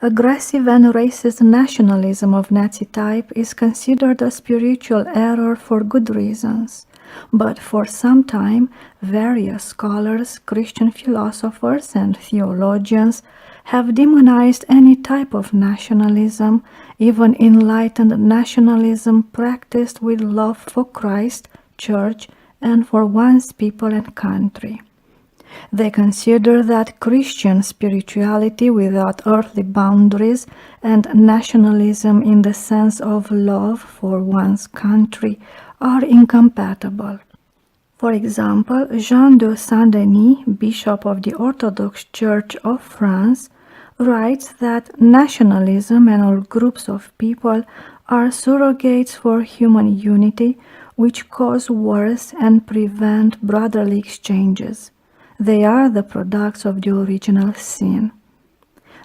Aggressive and racist nationalism of Nazi type is considered a spiritual error for good reasons. But for some time, various scholars, Christian philosophers, and theologians have demonized any type of nationalism, even enlightened nationalism practiced with love for Christ, Church, and for one's people and country. They consider that Christian spirituality without earthly boundaries and nationalism in the sense of love for one's country are incompatible. For example, Jean de Saint-Denis, Bishop of the Orthodox Church of France, writes that nationalism and all groups of people are surrogates for human unity which cause wars and prevent brotherly exchanges. They are the products of the original sin.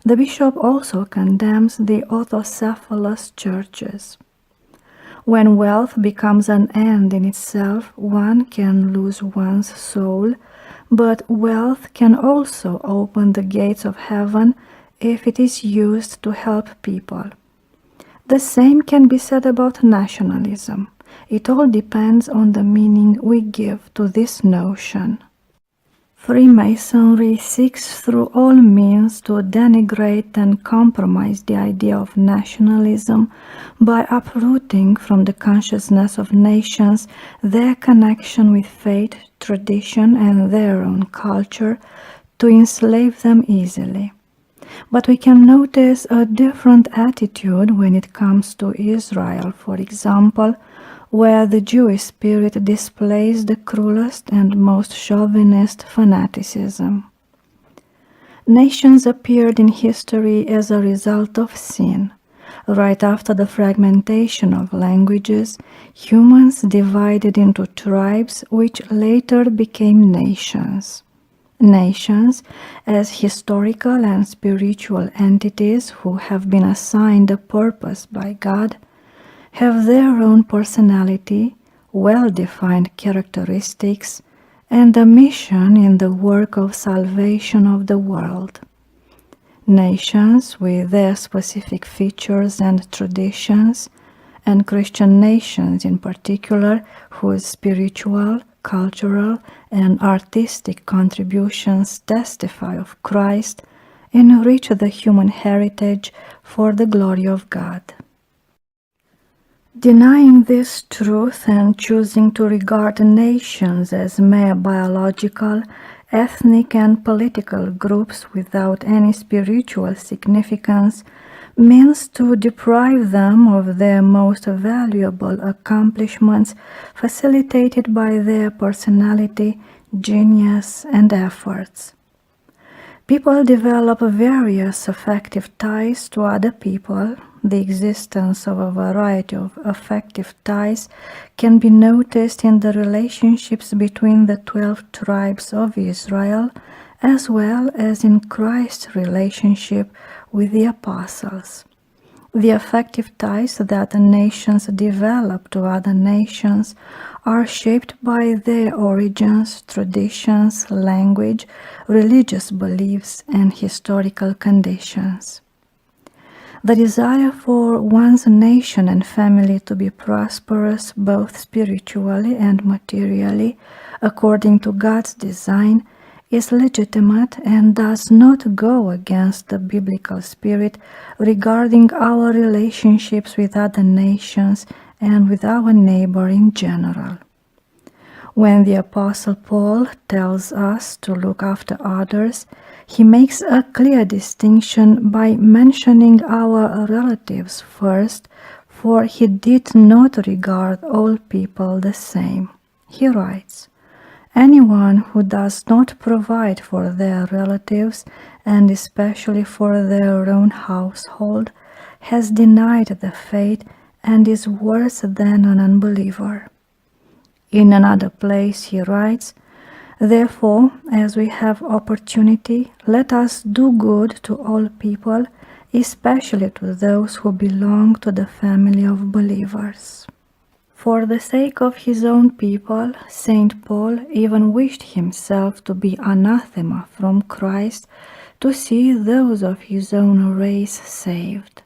The bishop also condemns the autocephalous churches. When wealth becomes an end in itself, one can lose one's soul, but wealth can also open the gates of heaven if it is used to help people. The same can be said about nationalism. It all depends on the meaning we give to this notion. Freemasonry seeks through all means to denigrate and compromise the idea of nationalism by uprooting from the consciousness of nations their connection with faith, tradition, and their own culture, to enslave them easily. But we can notice a different attitude when it comes to Israel, for example, where the Jewish spirit displays the cruelest and most chauvinist fanaticism. Nations appeared in history as a result of sin. Right after the fragmentation of languages, humans divided into tribes which later became nations. Nations, as historical and spiritual entities who have been assigned a purpose by God, have their own personality, well-defined characteristics, and a mission in the work of salvation of the world. Nations with their specific features and traditions, and Christian nations in particular, whose spiritual, cultural, and artistic contributions testify of Christ, enrich the human heritage for the glory of God. Denying this truth and choosing to regard nations as mere biological, ethnic, and political groups without any spiritual significance means to deprive them of their most valuable accomplishments facilitated by their personality, genius, and efforts. People develop various affective ties to other people. The existence of a variety of affective ties can be noticed in the relationships between the 12 tribes of Israel, as well as in Christ's relationship with the apostles. The affective ties that nations develop to other nations are shaped by their origins, traditions, language, religious beliefs, and historical conditions. The desire for one's nation and family to be prosperous both spiritually and materially, according to God's design, is legitimate and does not go against the biblical spirit regarding our relationships with other nations and with our neighbor in general. When the Apostle Paul tells us to look after others, he makes a clear distinction by mentioning our relatives first, for he did not regard all people the same. He writes, "Anyone who does not provide for their relatives, and especially for their own household, has denied the faith and is worse than an unbeliever." In another place he writes, "Therefore, as we have opportunity, let us do good to all people, especially to those who belong to the family of believers." For the sake of his own people, Saint Paul even wished himself to be anathema from Christ, to see those of his own race saved.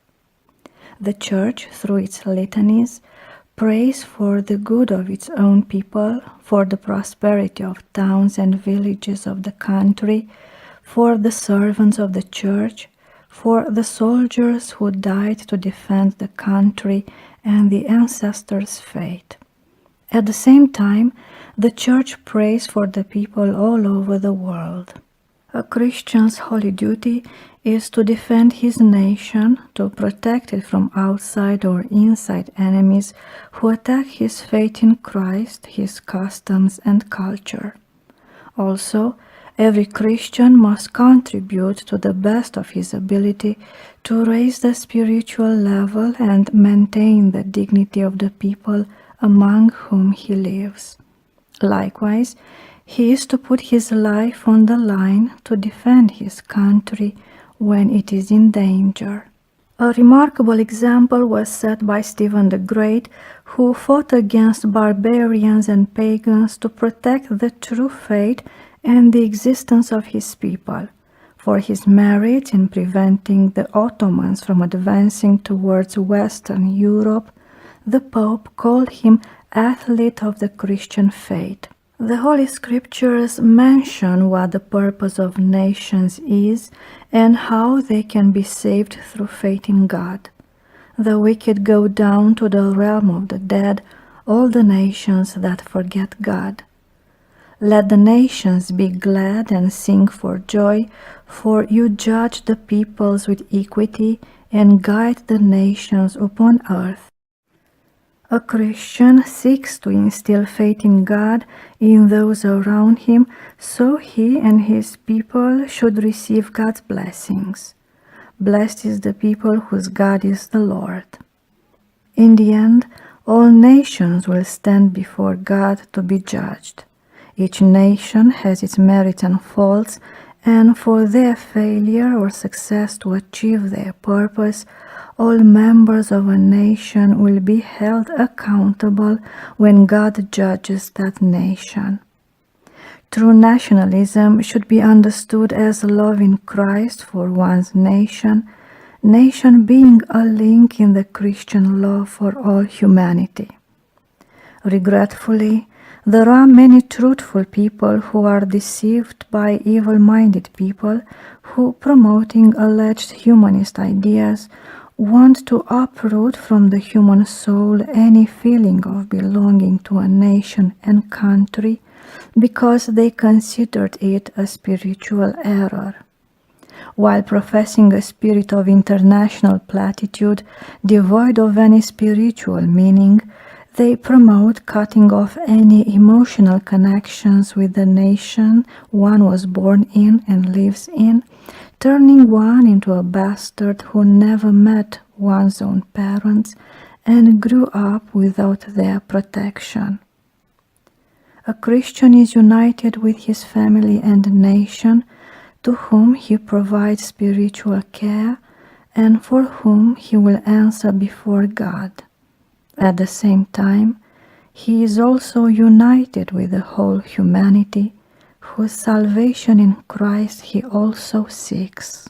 The Church, through its litanies, prays for the good of its own people, for the prosperity of towns and villages of the country, for the servants of the Church, for the soldiers who died to defend the country and the ancestors' faith. At the same time, the Church prays for the people all over the world. A Christian's holy duty is to defend his nation, to protect it from outside or inside enemies who attack his faith in Christ, his customs and culture. Also, every Christian must contribute to the best of his ability to raise the spiritual level and maintain the dignity of the people among whom he lives. Likewise, he is to put his life on the line to defend his country when it is in danger. A remarkable example was set by Stephen the Great, who fought against barbarians and pagans to protect the true faith and the existence of his people. For his merit in preventing the Ottomans from advancing towards Western Europe, the Pope called him athlete of the Christian faith. The Holy Scriptures mention what the purpose of nations is and how they can be saved through faith in God. The wicked go down to the realm of the dead, all the nations that forget God. Let the nations be glad and sing for joy, for you judge the peoples with equity and guide the nations upon earth. A Christian seeks to instill faith in God in those around him, so he and his people should receive God's blessings. Blessed is the people whose God is the Lord. In the end, all nations will stand before God to be judged. Each nation has its merits and faults, and for their failure or success to achieve their purpose, all members of a nation will be held accountable when God judges that nation. True nationalism should be understood as love in Christ for one's nation, nation being a link in the Christian love for all humanity. Regretfully, there are many truthful people who are deceived by evil-minded people who, promoting alleged humanist ideas, want to uproot from the human soul any feeling of belonging to a nation and country because they considered it a spiritual error. While professing a spirit of international platitude devoid of any spiritual meaning, they promote cutting off any emotional connections with the nation one was born in and lives in, turning one into a bastard who never met one's own parents and grew up without their protection. A Christian is united with his family and nation, to whom he provides spiritual care and for whom he will answer before God. At the same time, he is also united with the whole humanity, whose salvation in Christ he also seeks.